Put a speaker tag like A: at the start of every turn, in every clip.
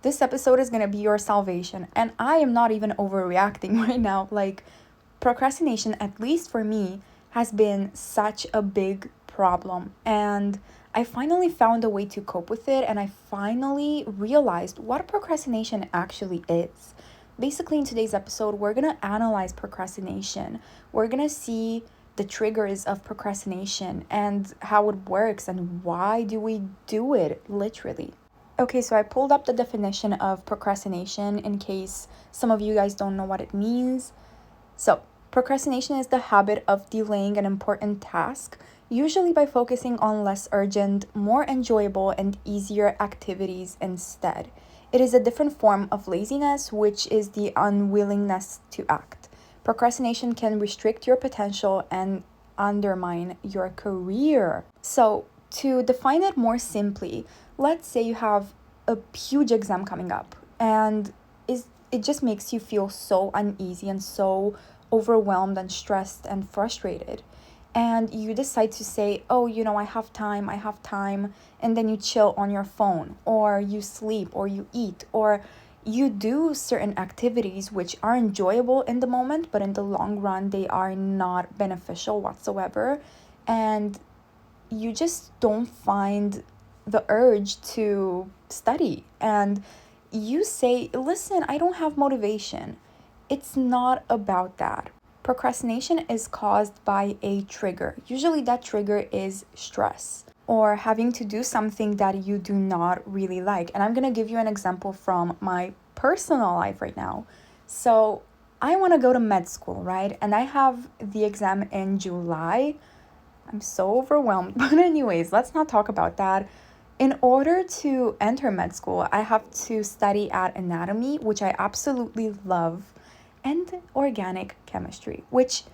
A: This episode is gonna be your salvation, and I am not even overreacting right now. Like, procrastination, at least for me, has been such a big problem, and I finally found a way to cope with it, and I finally realized what procrastination actually is. Basically, in today's episode, we're gonna analyze procrastination. We're gonna see the triggers of procrastination and how it works and why do we do it, literally. Okay, so I pulled up the definition of procrastination in case some of you guys don't know what it means. So, procrastination is the habit of delaying an important task, usually by focusing on less urgent, more enjoyable, and easier activities instead. It is a different form of laziness, which is the unwillingness to act. Procrastination can restrict your potential and undermine your career. So, to define it more simply, let's say you have a huge exam coming up and it just makes you feel so uneasy and so overwhelmed and stressed and frustrated. And you decide to say, oh, I have time. And then you chill on your phone, or you sleep, or you eat, or you do certain activities which are enjoyable in the moment, but in the long run, they are not beneficial whatsoever. And you just don't find the urge to study. And you say, listen, I don't have motivation. It's not about that. Procrastination is caused by a trigger. Usually that trigger is stress or having to do something that you do not really like. And I'm going to give you an example from my personal life right now. So I want to go to med school, right? And I have the exam in July. I'm so overwhelmed. But anyways, let's not talk about that. In order to enter med school, I have to study at anatomy, which I absolutely love, and organic chemistry, which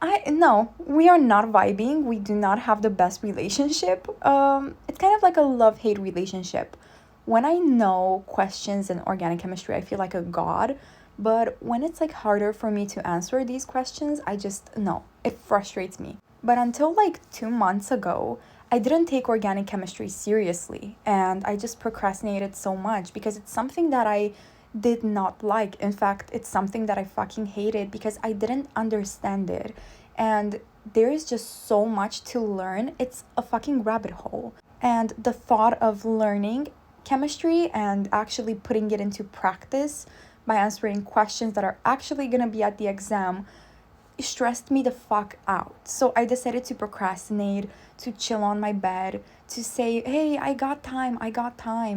A: we are not vibing. We do not have the best relationship. It's kind of like a love-hate relationship. When I know questions in organic chemistry, I feel like a god. But when it's like harder for me to answer these questions, it frustrates me. But until like 2 months ago, I didn't take organic chemistry seriously, and I just procrastinated so much because it's something that I did not like. In fact, it's something that I fucking hated because I didn't understand it. And there is just so much to learn. It's a fucking rabbit hole. And the thought of learning chemistry and actually putting it into practice by answering questions that are actually going to be at the exam stressed me the fuck out. So I decided to procrastinate, to chill on my bed, to say, hey, I got time.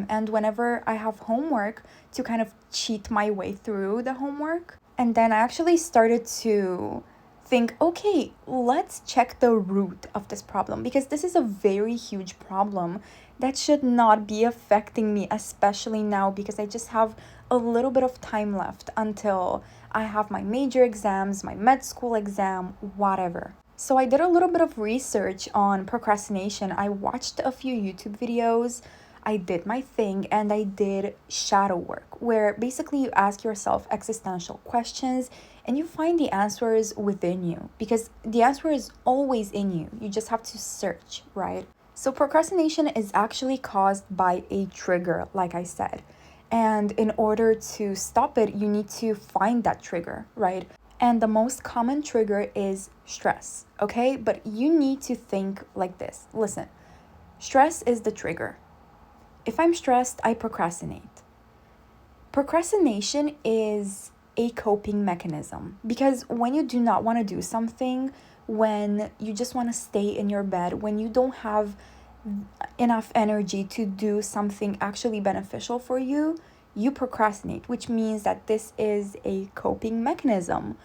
A: And whenever I have homework, to kind of cheat my way through the homework. And then I actually started to think, okay, let's check the root of this problem, because this is a very huge problem that should not be affecting me, especially now because I just have a little bit of time left until I have my major exams, my med school exam, whatever. So I did a little bit of research on procrastination. I watched a few YouTube videos, I did my thing, and I did shadow work, where basically you ask yourself existential questions and you find the answers within you, because the answer is always in you. You just have to search, right? So procrastination is actually caused by a trigger, like I said. And in order to stop it, you need to find that trigger, right? And the most common trigger is stress, okay? But you need to think like this. Listen, stress is the trigger. If I'm stressed, I procrastinate. Procrastination is a coping mechanism, because when you do not want to do something, when you just want to stay in your bed, when you don't have enough energy to do something actually beneficial for you, you procrastinate, which means that this is a coping mechanism.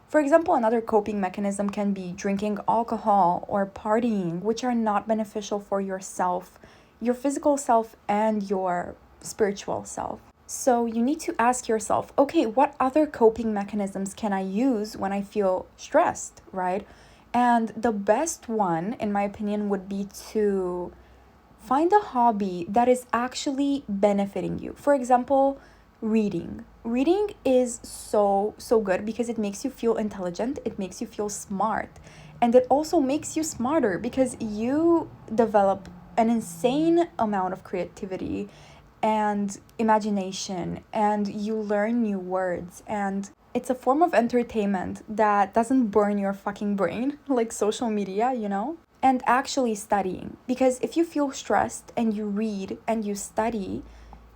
A: For example, another coping mechanism can be drinking alcohol or partying, which are not beneficial for yourself, your physical self, and your spiritual self. So you need to ask yourself, okay, what other coping mechanisms can I use when I feel stressed, right? And the best one, in my opinion, would be to find a hobby that is actually benefiting you. For example, reading. Reading is so good because it makes you feel intelligent, it makes you feel smart, and it also makes you smarter because you develop an insane amount of creativity and imagination, and you learn new words, and it's a form of entertainment that doesn't burn your fucking brain like social media, And actually studying, because if you feel stressed and you read and you study,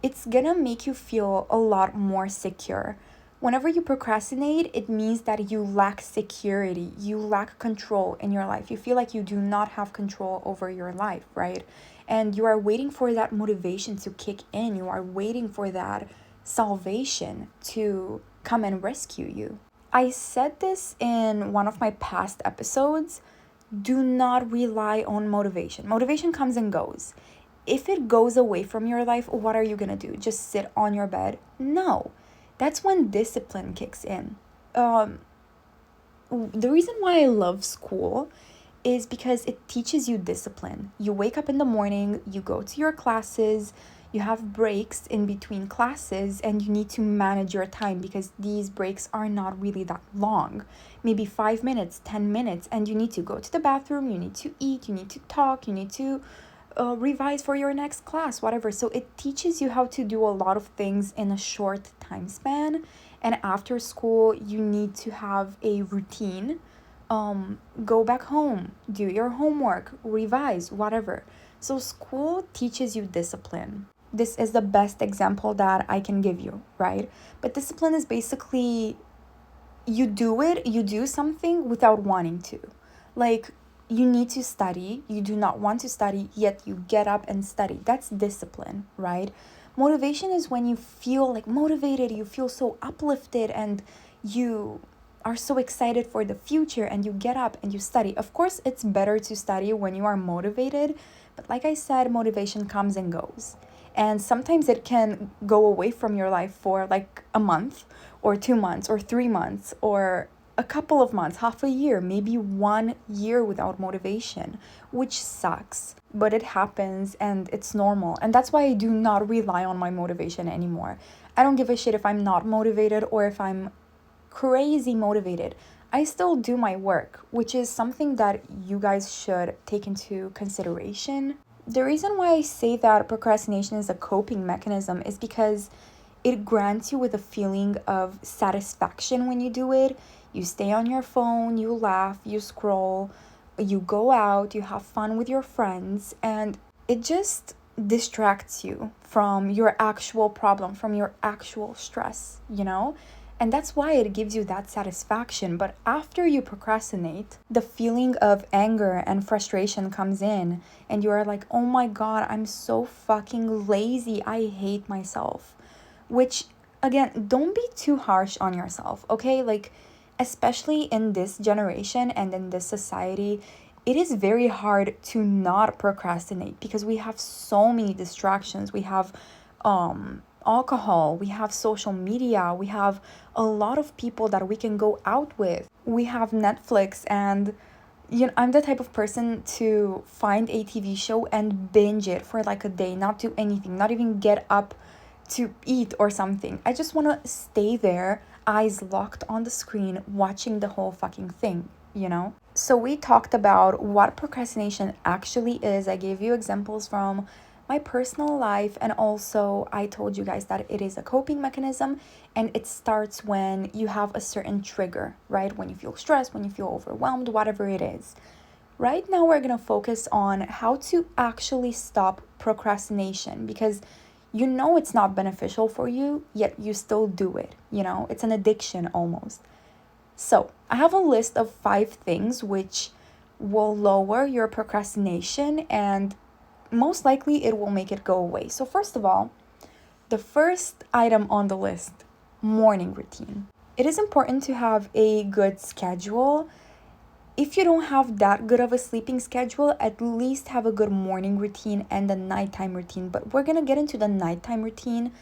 A: it's gonna make you feel a lot more secure. Whenever you procrastinate, it means that you lack security, you lack control in your life. You feel like you do not have control over your life, right? And you are waiting for that motivation to kick in. You are waiting for that salvation to come and rescue you. I said this in one of my past episodes. Do not rely on motivation. Motivation comes and goes. If it goes away from your life, what are you gonna do? Just sit on your bed? No. That's when discipline kicks in. The reason why I love school is because it teaches you discipline. You wake up in the morning, you go to your classes, you have breaks in between classes, and you need to manage your time because these breaks are not really that long. Maybe 5 minutes, 10 minutes, and you need to go to the bathroom, you need to eat, you need to talk, you need to revise for your next class, whatever. So it teaches you how to do a lot of things in a short time span. And after school, you need to have a routine. Go back home, do your homework, revise, whatever. So school teaches you discipline. This is the best example that I can give you, right? But discipline is basically you do something without wanting to. Like, you need to study, you do not want to study, yet you get up and study. That's discipline, right? Motivation is when you feel like motivated, you feel so uplifted, and you are so excited for the future, and you get up and you study. Of course, it's better to study when you are motivated, but like I said, motivation comes and goes. And sometimes it can go away from your life for like a month or 2 months or 3 months or a couple of months, half a year, maybe 1 year without motivation, which sucks. But it happens and it's normal. And that's why I do not rely on my motivation anymore. I don't give a shit if I'm not motivated or if I'm crazy motivated. I still do my work, which is something that you guys should take into consideration. The reason why I say that procrastination is a coping mechanism is because it grants you with a feeling of satisfaction when you do it. You stay on your phone, you laugh, you scroll, you go out, you have fun with your friends, and it just distracts you from your actual problem, from your actual stress, And that's why it gives you that satisfaction. But after you procrastinate, the feeling of anger and frustration comes in, and you are like, oh my God, I'm so fucking lazy. I hate myself. Which, again, don't be too harsh on yourself, okay? Like, especially in this generation and in this society, it is very hard to not procrastinate because we have so many distractions. We have alcohol, we have social media, we have a lot of people that we can go out with. We have Netflix, and I'm the type of person to find a TV show and binge it for like a day, not do anything, not even get up to eat or something. I just want to stay there, eyes locked on the screen, watching the whole fucking thing, So we talked about what procrastination actually is. I gave you examples from my personal life, and also I told you guys that it is a coping mechanism, and it starts when you have a certain trigger, right? When you feel stressed, when you feel overwhelmed, whatever it is. Right now we're going to focus on how to actually stop procrastination, because it's not beneficial for you, yet you still do it. It's an addiction almost. So I have a list of 5 things which will lower your procrastination, and most likely it will make it go away. So first of all, the first item on the list, morning routine. It is important to have a good schedule. If you don't have that good of a sleeping schedule, at least have a good morning routine and a nighttime routine. But we're going to get into the nighttime routine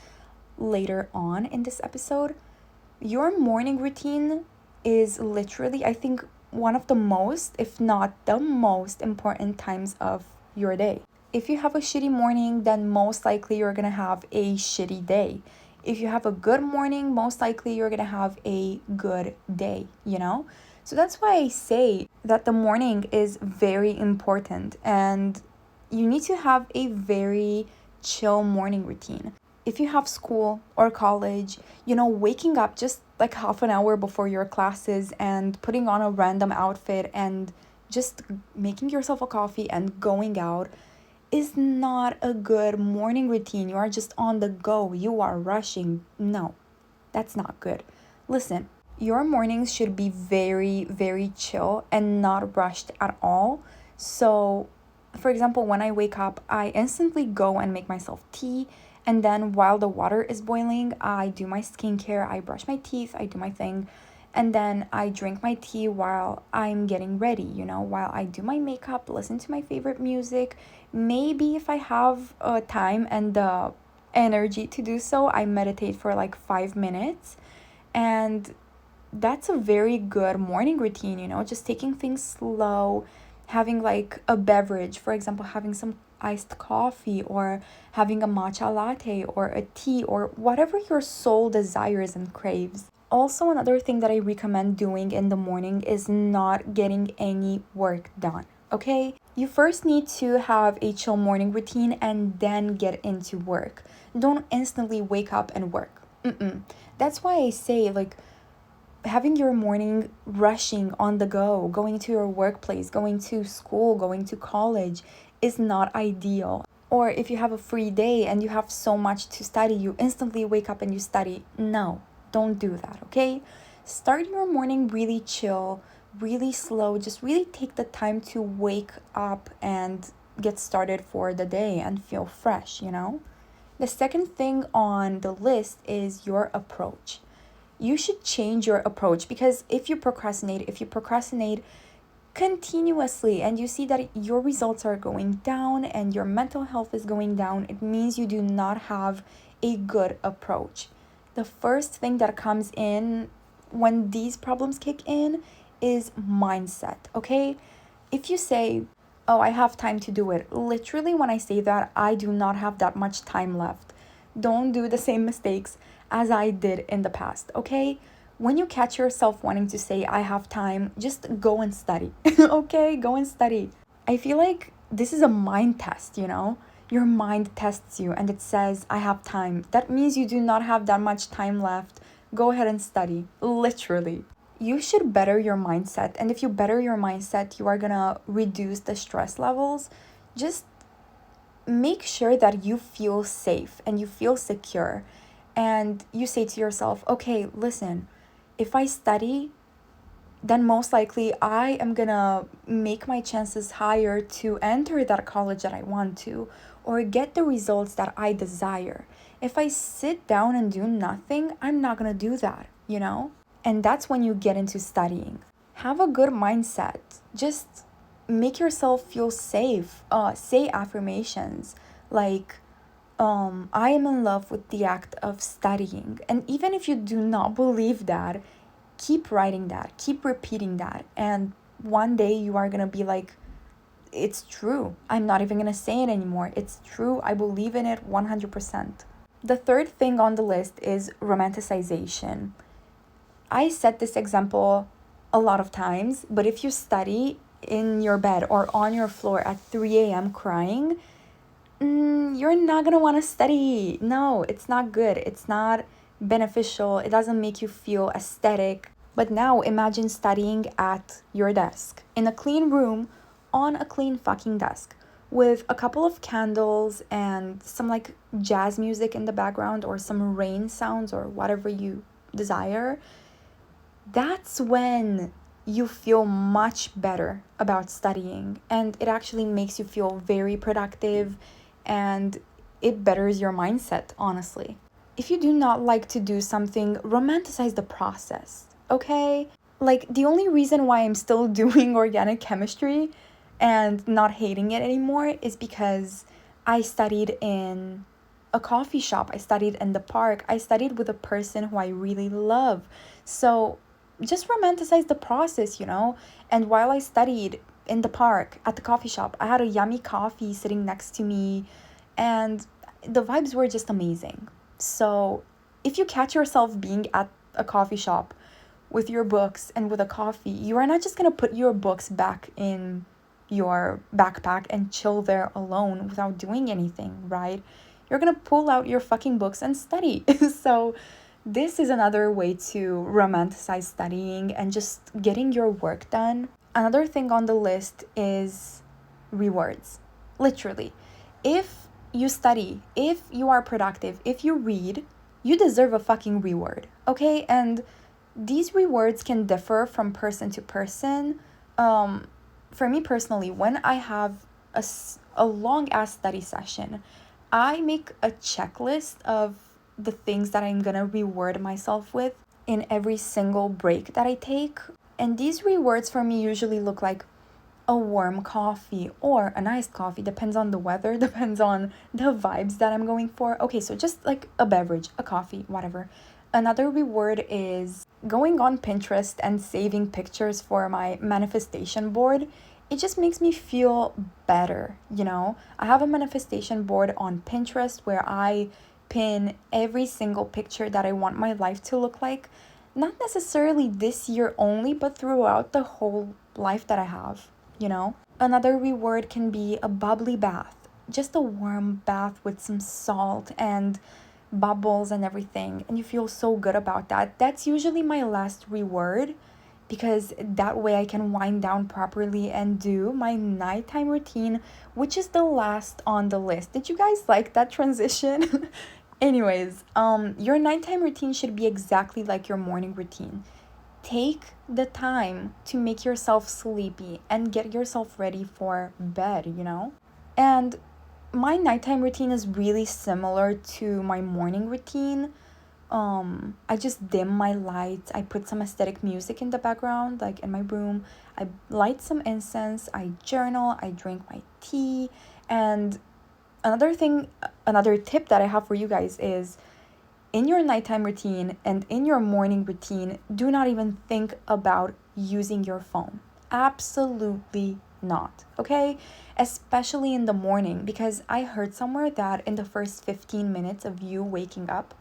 A: later on in this episode. Your morning routine is literally, I think, one of the most, if not the most important times of your day. If you have a shitty morning, then most likely you're going to have a shitty day. If you have a good morning, most likely you're going to have a good day, So that's why I say that the morning is very important, and you need to have a very chill morning routine. If you have school or college, waking up just like half an hour before your classes and putting on a random outfit and just making yourself a coffee and going out is not a good morning routine. You are just on the go. You are rushing. No, that's not good. Listen, your mornings should be very, very chill and not rushed at all. So, for example, when I wake up, I instantly go and make myself tea. And then while the water is boiling, I do my skincare, I brush my teeth, I do my thing. And then I drink my tea while I'm getting ready, while I do my makeup, listen to my favorite music. Maybe if I have time and the energy to do so, I meditate for like 5 minutes. And that's a very good morning routine, just taking things slow, having like a beverage, for example, having some iced coffee or having a matcha latte or a tea or whatever your soul desires and craves. Also, another thing that I recommend doing in the morning is not getting any work done, okay? You first need to have a chill morning routine and then get into work. Don't instantly wake up and work. That's why I say, like, having your morning rushing on the go, going to your workplace, going to school, going to college is not ideal. Or if you have a free day and you have so much to study, you instantly wake up and you study. No, don't do that, okay? Start your morning really chill, really slow. Just really take the time to wake up and get started for the day and feel fresh, The second thing on the list is your approach. You should change your approach, because if you procrastinate continuously and you see that your results are going down and your mental health is going down, it means you do not have a good approach. The first thing that comes in when these problems kick in is mindset, okay? If you say, oh, I have time to do it, literally when I say that, I do not have that much time left. Don't do the same mistakes as I did in the past, okay? When you catch yourself wanting to say, I have time, just go and study, okay? Go and study. I feel like this is a mind test, Your mind tests you and it says, I have time. That means you do not have that much time left. Go ahead and study, literally. You should better your mindset. And if you better your mindset, you are gonna reduce the stress levels. Just make sure that you feel safe and you feel secure. And you say to yourself, okay, listen, if I study, then most likely I am gonna make my chances higher to enter that college that I want to or get the results that I desire. If I sit down and do nothing, I'm not gonna do that, And that's when you get into studying. Have a good mindset. Just make yourself feel safe. Say affirmations like, I am in love with the act of studying. And even if you do not believe that, keep writing that, keep repeating that. And one day you are going to be like, it's true. I'm not even going to say it anymore. It's true. I believe in it 100%. The third thing on the list is romanticization. I set this example a lot of times, but if you study in your bed or on your floor at 3 a.m. crying, you're not gonna want to study. No, it's not good. It's not beneficial. It doesn't make you feel aesthetic. But now imagine studying at your desk, in a clean room, on a clean fucking desk, with a couple of candles and some like jazz music in the background or some rain sounds or whatever you desire. That's when you feel much better about studying, and it actually makes you feel very productive and it betters your mindset, honestly. If you do not like to do something, romanticize the process, okay? Like, the only reason why I'm still doing organic chemistry and not hating it anymore is because I studied in a coffee shop, I studied in the park, I studied with a person who I really love. So just romanticize the process, And while I studied in the park at the coffee shop, I had a yummy coffee sitting next to me and the vibes were just amazing. So if you catch yourself being at a coffee shop with your books and with a coffee, you are not just going to put your books back in your backpack and chill there alone without doing anything, right? You're gonna pull out your fucking books and study. So this is another way to romanticize studying and just getting your work done. Another thing on the list is rewards. Literally, if you study, if you are productive, if you read, you deserve a fucking reward, okay? And these rewards can differ from person to person. For me personally, when I have a long ass study session, I make a checklist of the things that I'm gonna reward myself with in every single break that I take. And these rewards for me usually look like a warm coffee or an iced coffee, depends on the weather, depends on the vibes that I'm going for. Okay, so just like a beverage, a coffee, whatever. Another reward is going on Pinterest and saving pictures for my manifestation board. It just makes me feel better, you know? I have a manifestation board on Pinterest where I pin every single picture that I want my life to look like. Not necessarily this year only, but throughout the whole life that I have, you know? Another reward can be a bubbly bath, just a warm bath with some salt and bubbles and everything, and you feel so good about that. That's usually my last reward because that way I can wind down properly and do my nighttime routine, which is the last on the list. Did you guys like that transition? Anyways, your nighttime routine should be exactly like your morning routine. Take the time to make yourself sleepy and get yourself ready for bed, you know? And my nighttime routine is really similar to my morning routine. I just dim my lights. I put some aesthetic music in the background, like in my room. I light some incense. I journal. I drink my tea. And another tip that I have for you guys is in your nighttime routine and in your morning routine, do not even think about using your phone. Absolutely not, okay? Especially in the morning, because I heard somewhere that in the first 15 minutes of you waking up,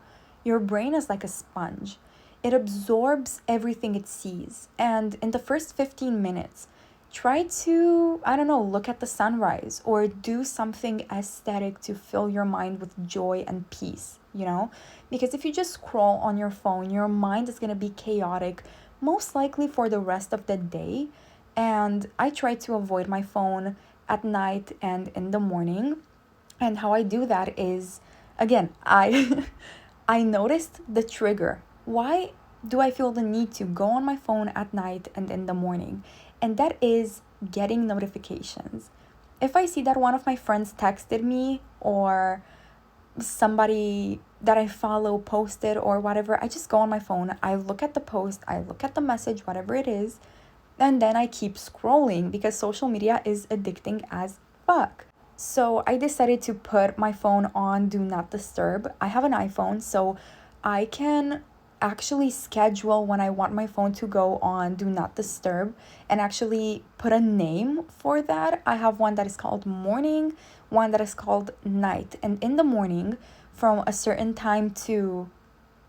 A: your brain is like a sponge. It absorbs everything it sees. And in the first 15 minutes, try to, I don't know, look at the sunrise or do something aesthetic to fill your mind with joy and peace, you know? Because if you just scroll on your phone, your mind is going to be chaotic, most likely for the rest of the day. And I try to avoid my phone at night and in the morning. And how I do that is, again, I I noticed the trigger. Why do I feel the need to go on my phone at night and in the morning? And that is getting notifications. If I see that one of my friends texted me or somebody that I follow posted or whatever, I just go on my phone, I look at the post, I look at the message, whatever it is, and then I keep scrolling because social media is addicting as fuck. So I decided to put my phone on Do Not Disturb. I have an iPhone, so I can actually schedule when I want my phone to go on Do Not Disturb and actually put a name for that. I have one that is called morning, one that is called night. And in the morning, from a certain time to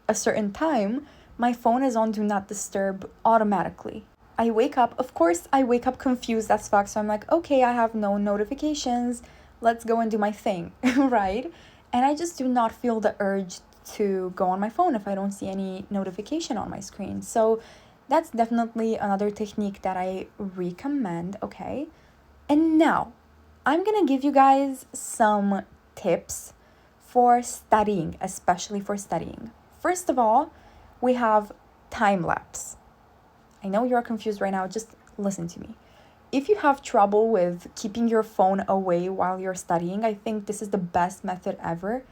A: a certain time, my phone is on Do Not Disturb automatically. I wake up, of course, I wake up confused as fuck. So I'm like, okay, I have no notifications. Let's go and do my thing, right? And I just do not feel the urge to go on my phone if I don't see any notification on my screen. So that's definitely another technique that I recommend, okay? And now I'm gonna give you guys some tips for studying, especially for studying. First of all, we have time lapse. I know you're confused right now, just listen to me. If you have trouble with keeping your phone away while you're studying, I think this is the best method ever.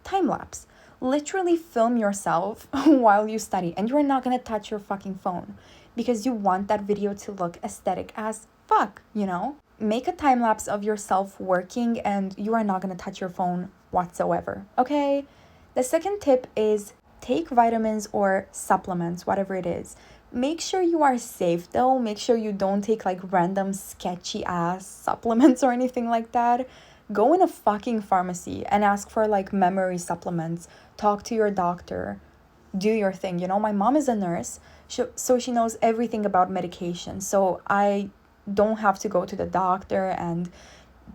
A: Time lapse. Literally film yourself while you study, and you're not gonna touch your fucking phone because you want that video to look aesthetic as fuck, you know? Make a time lapse of yourself working and you are not gonna touch your phone whatsoever, okay? The second tip is take vitamins or supplements, whatever it is. Make sure you are safe though. Make sure you don't take like random sketchy ass supplements or anything like that. Go in a fucking pharmacy and ask for like memory supplements. Talk to your doctor. Do your thing. You know, my mom is a nurse, so she knows everything about medication. So I don't have to go to the doctor and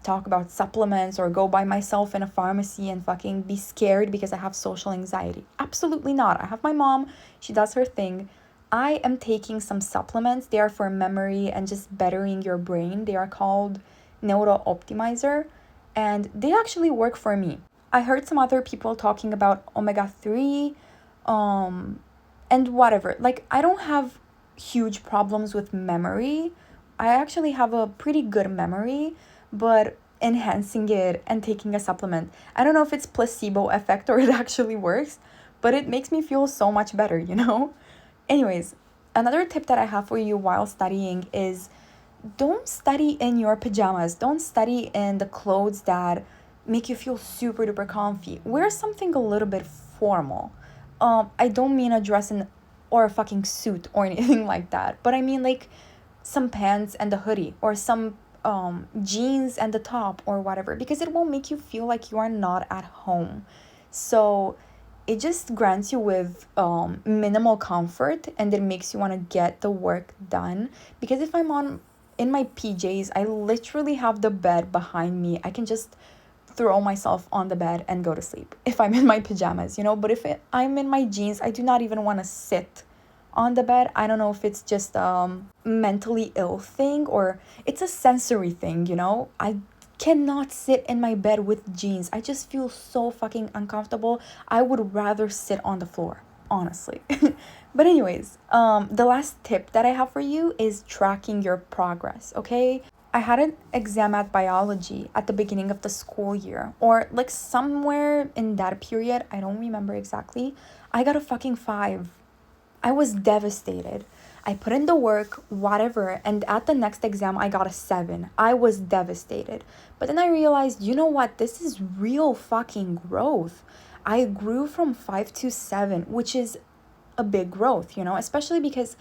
A: talk about supplements or go by myself in a pharmacy and fucking be scared because I have social anxiety. Absolutely not. I have my mom, she does her thing. I am taking some supplements. They are for memory and just bettering your brain. They are called Neuro Optimizer, and they actually work for me. I heard some other people talking about omega-3 and whatever. Like, I don't have huge problems with memory. I actually have a pretty good memory, but enhancing it and taking a supplement, I don't know if it's placebo effect or it actually works, but it makes me feel so much better, you know? Anyways, another tip that I have for you while studying is don't study in your pajamas. Don't study in the clothes that make you feel super duper comfy. Wear something a little bit formal. I don't mean a dress or a fucking suit or anything like that, but I mean like some pants and a hoodie or some jeans and the top or whatever, because it will make you feel like you are not at home. So it just grants you with minimal comfort, and it makes you want to get the work done. Because if I'm on in my PJs, I literally have the bed behind me. I can just throw myself on the bed and go to sleep if I'm in my pajamas, you know. But if I'm in my jeans, I do not even want to sit on the bed. I don't know if it's just mentally ill thing or it's a sensory thing, you know. I cannot sit in my bed with jeans. I just feel so fucking uncomfortable. I would rather sit on the floor, honestly. But anyways, the last tip that I have for you is tracking your progress, okay? I had an exam at biology at the beginning of the school year, or like somewhere in that period, I don't remember exactly. I got a fucking 5. I was devastated. I put in the work, whatever, and at the next exam, I got a 7. I was devastated. But then I realized, you know what? This is real fucking growth. I grew from 5 to 7, which is a big growth, you know, especially because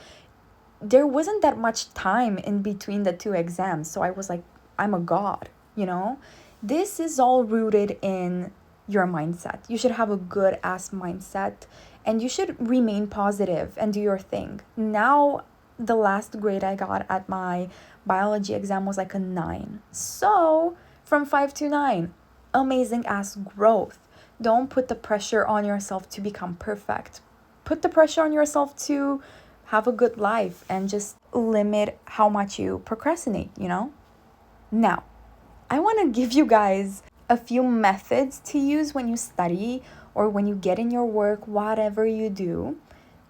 A: there wasn't that much time in between the two exams. So I was like, I'm a god, you know? This is all rooted in your mindset. You should have a good ass mindset and you should remain positive and do your thing. Now, the last grade I got at my biology exam was like a 9. So, from 5 to 9, amazing ass growth. Don't put the pressure on yourself to become perfect. Put the pressure on yourself to have a good life and just limit how much you procrastinate, you know? Now, I want to give you guys a few methods to use when you study or when you get in your work, whatever you do,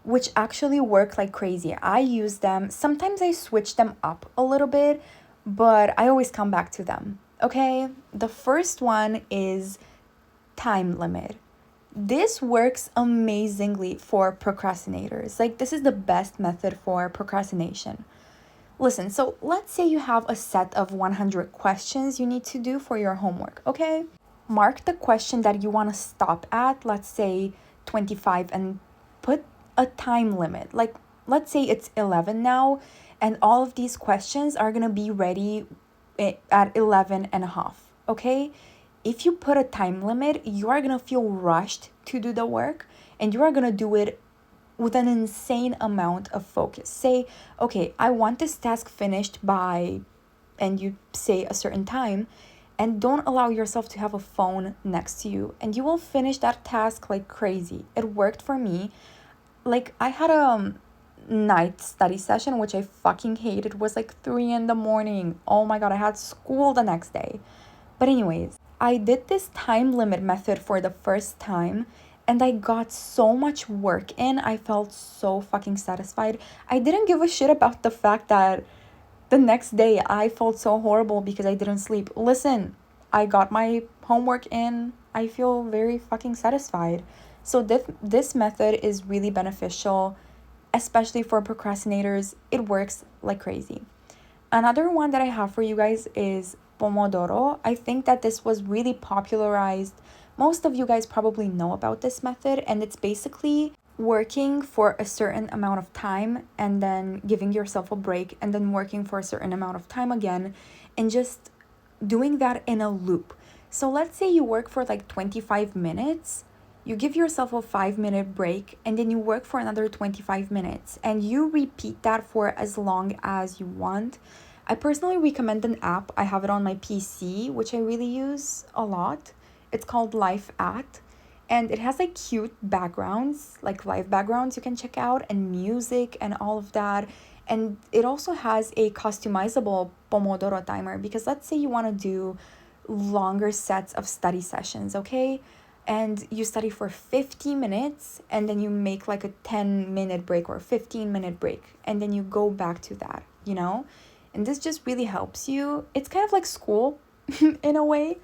A: which actually work like crazy. I use them. Sometimes I switch them up a little bit, but I always come back to them. Okay? The first one is time limit. This works amazingly for procrastinators. Like, this is the best method for procrastination. Listen, so let's say you have a set of 100 questions you need to do for your homework, okay? Mark the question that you want to stop at, let's say 25, and put a time limit. Like, let's say it's 11 now, and all of these questions are going to be ready at 11 and a half, okay? If you put a time limit, you are going to feel rushed to do the work, and you are going to do it with an insane amount of focus. Say, okay, I want this task finished by, and you say a certain time, and don't allow yourself to have a phone next to you, and you will finish that task like crazy. It worked for me. Like, I had a night study session, which I fucking hated. It was like 3 in the morning. Oh my god, I had school the next day. But anyways, I did this time limit method for the first time, and I got so much work in. I felt so fucking satisfied. I didn't give a shit about the fact that the next day I felt so horrible because I didn't sleep. Listen, I got my homework in. I feel very fucking satisfied. So this method is really beneficial, especially for procrastinators. It works like crazy. Another one that I have for you guys is Pomodoro. I think that this was really popularized. Most of you guys probably know about this method, and it's basically working for a certain amount of time and then giving yourself a break and then working for a certain amount of time again, and just doing that in a loop. So let's say you work for like 25 minutes, you give yourself a 5-minute break, and then you work for another 25 minutes, and you repeat that for as long as you want. I personally recommend an app. I have it on my PC, which I really use a lot. It's called Life At, and it has like cute backgrounds, like live backgrounds you can check out, and music and all of that. And it also has a customizable Pomodoro timer, because let's say you want to do longer sets of study sessions, okay? And you study for 50 minutes, and then you make like a 10-minute break or 15-minute break, and then you go back to that, you know? And this just really helps you. It's kind of like school in a way,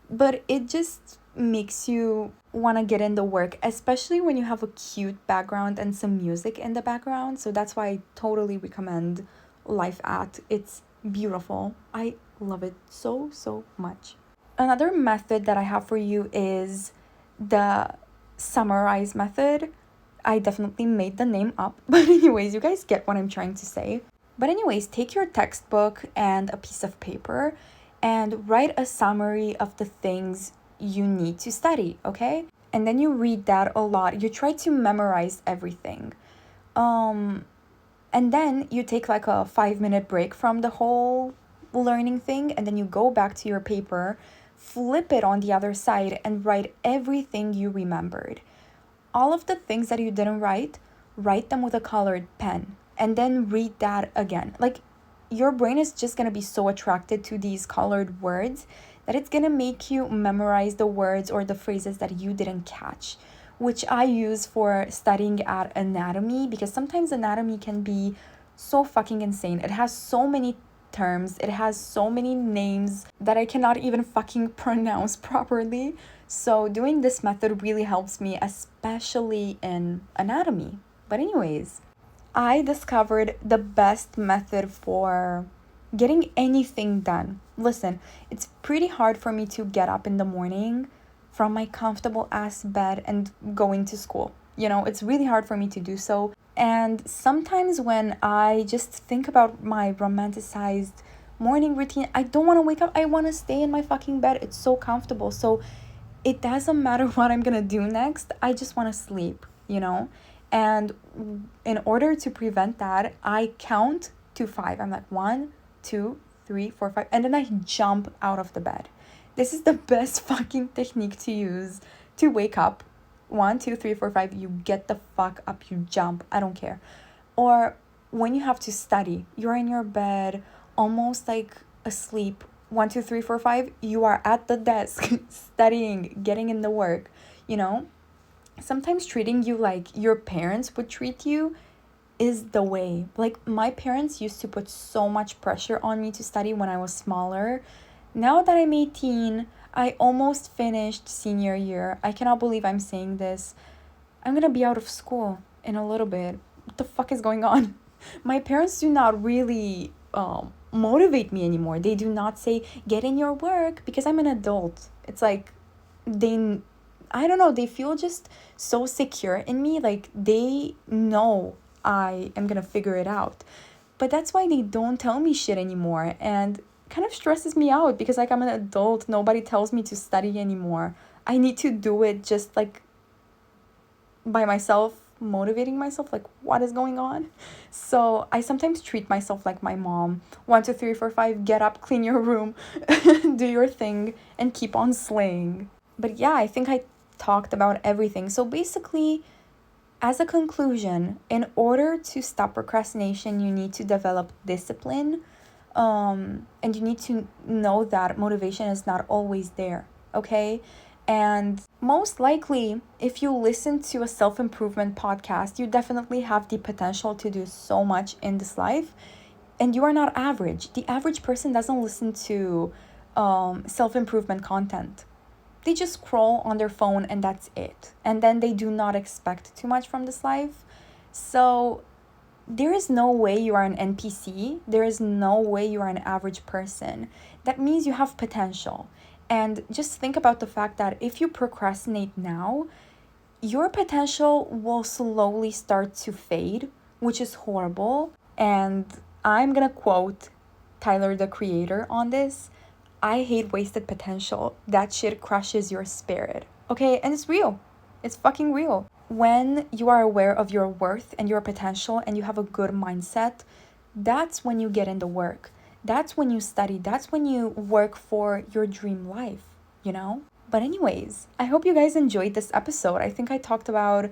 A: but it just makes you want to get in the work, especially when you have a cute background and some music in the background. So that's why I totally recommend Life At. It's beautiful. I love it so, so much. Another method that I have for you is the summarize method. I definitely made the name up, but anyways, you guys get what I'm trying to say. But anyways, take your textbook and a piece of paper and write a summary of the things you need to study, okay? And then you read that a lot. You try to memorize everything. And then you take like a 5-minute break from the whole learning thing, and then you go back to your paper, flip it on the other side, and write everything you remembered. All of the things that you didn't write them with a colored pen, and then read that again. Like, your brain is just gonna be so attracted to these colored words that it's gonna make you memorize the words or the phrases that you didn't catch, which I use for studying at anatomy, because sometimes anatomy can be so fucking insane. It has so many terms, it has so many names that I cannot even fucking pronounce properly. So doing this method really helps me, especially in anatomy. But anyways, I discovered the best method for getting anything done. Listen, it's pretty hard for me to get up in the morning from my comfortable ass bed and going to school. You know, it's really hard for me to do so. And sometimes when I just think about my romanticized morning routine, I don't want to wake up. I want to stay in my fucking bed. It's so comfortable. So it doesn't matter what I'm going to do next. I just want to sleep, you know? And in order to prevent that, I count to 5. I'm like 1, 2, 3, 4, 5. And then I jump out of the bed. This is the best fucking technique to use to wake up. 1, 2, 3, 4, 5. You get the fuck up, you jump. I don't care. Or when you have to study, you're in your bed, almost like asleep. 1, 2, 3, 4, 5. You are at the desk studying, getting in the work, you know? Sometimes treating you like your parents would treat you is the way. Like, my parents used to put so much pressure on me to study when I was smaller. Now that I'm 18, I almost finished senior year. I cannot believe I'm saying this. I'm gonna be out of school in a little bit. What the fuck is going on? My parents do not really motivate me anymore. They do not say, get in your work, because I'm an adult. It's like, I don't know, they feel just so secure in me. Like, they know I am gonna figure it out. But that's why they don't tell me shit anymore. And kind of stresses me out, because like, I'm an adult, nobody tells me to study anymore. I need to do it just like by myself, motivating myself. Like, what is going on? So I sometimes treat myself like my mom. 1, 2, 3, 4, 5, get up, clean your room, do your thing, and keep on slaying. But yeah, I think I talked about everything. So basically, as a conclusion, in order to stop procrastination, you need to develop discipline. And you need to know that motivation is not always there, okay? And most likely, if you listen to a self-improvement podcast, you definitely have the potential to do so much in this life. And you are not average. The average person doesn't listen to self-improvement content. They just scroll on their phone and that's it. And then they do not expect too much from this life. So there is no way you are an NPC. There is no way you are an average person. That means you have potential. And just think about the fact that if you procrastinate now, your potential will slowly start to fade, which is horrible. And I'm gonna quote Tyler, the creator, on this. I hate wasted potential. That shit crushes your spirit. Okay? And it's real. It's fucking real. When you are aware of your worth and your potential and you have a good mindset, that's when you get into work. That's when you study, that's when you work for your dream life, you know? But, anyways, I hope you guys enjoyed this episode. I think I talked about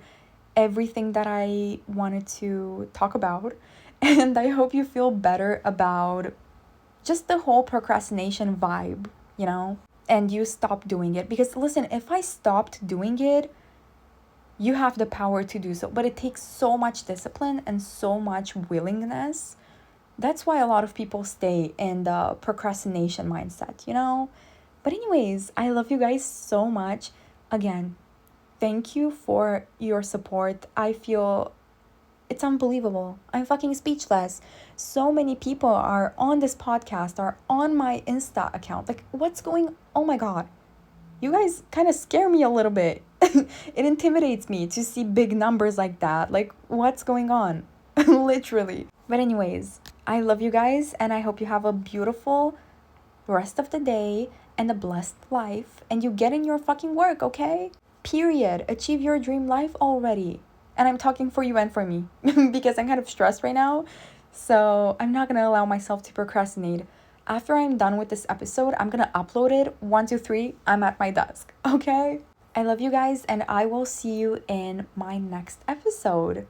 A: everything that I wanted to talk about. And I hope you feel better about just the whole procrastination vibe, you know? And you stop doing it. Because, listen, if I stopped doing it, you have the power to do so. But it takes so much discipline and so much willingness. That's why a lot of people stay in the procrastination mindset, you know? But, anyways, I love you guys so much. Again, thank you for your support. I feel it's unbelievable. I'm fucking speechless. So many people are on this podcast, are on my Insta account. Like, what's going? Oh my God. You guys kind of scare me a little bit. It intimidates me to see big numbers like that. Like, what's going on? Literally. But, anyways, I love you guys, and I hope you have a beautiful rest of the day and a blessed life. And you get in your fucking work, okay? Period. Achieve your dream life already. And I'm talking for you and for me because I'm kind of stressed right now. So I'm not going to allow myself to procrastinate. After I'm done with this episode, I'm going to upload it. 1, 2, 3, I'm at my desk. Okay? I love you guys, and I will see you in my next episode.